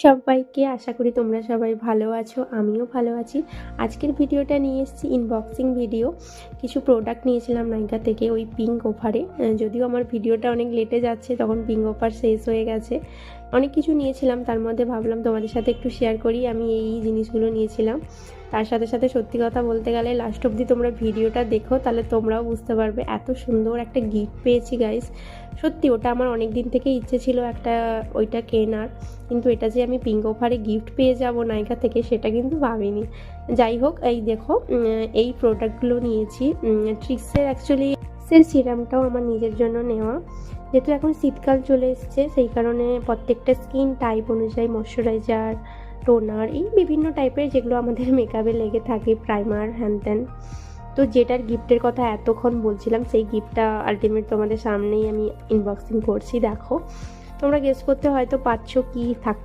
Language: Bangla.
সবাইকে আশা করি তোমরা সবাই ভালো আছো, আমিও ভালো আছি। আজকের ভিডিওটা নিয়ে এসেছি ইনবক্সিং ভিডিও। কিছু প্রোডাক্ট নিয়েছিলাম নাইকা থেকে ওই পিঙ্ক অফারে। যদিও আমার ভিডিওটা অনেক লেটে যাচ্ছে, তখন পিঙ্ক অফার শেষ হয়ে গেছে। অনেক কিছু নিয়েছিলাম, তার মধ্যে ভাবলাম তোমাদের সাথে একটু শেয়ার করি আমি এই জিনিসগুলো নিয়েছিলাম। তার সাথে সাথে সত্যি কথা বলতে গেলে লাস্ট অবধি তোমরা ভিডিওটা দেখো, তাহলে তোমরাও বুঝতে পারবে। এত সুন্দর একটা গিফট পেয়েছি গাইস, সত্যি ওটা আমার অনেক দিন থেকে ইচ্ছে ছিল একটা ওইটা কেনার, কিন্তু এটা যে আমি পিঙ্ক অফারে গিফট পেয়ে যাব নাইকা থেকে সেটা কিন্তু ভাবিনি। যাই হোক, এই দেখো এই প্রোডাক্টগুলো নিয়েছি। ট্রিক্সের অ্যাকচুয়ালি সিরামটাও আমার নিজের জন্য নেওয়া, যেহেতু এখন শীতকাল চলে এসছে সেই কারণে প্রত্যেকটা স্কিন টাইপ অনুযায়ী ময়শ্চারাইজার, টোনার, এই বিভিন্ন টাইপের যেগুলো আমাদের মেকআপে লেগে থাকে, প্রাইমার, হ্যান ত্যান। তো যেটার গিফটের কথা এতক্ষণ বলছিলাম সেই গিফটটা আলটিমেট তোমাদের সামনেই আমি ইনবক্সিং করছি। দেখো, তোমরা গেস করতে হয়তো পারছো কি থাকতে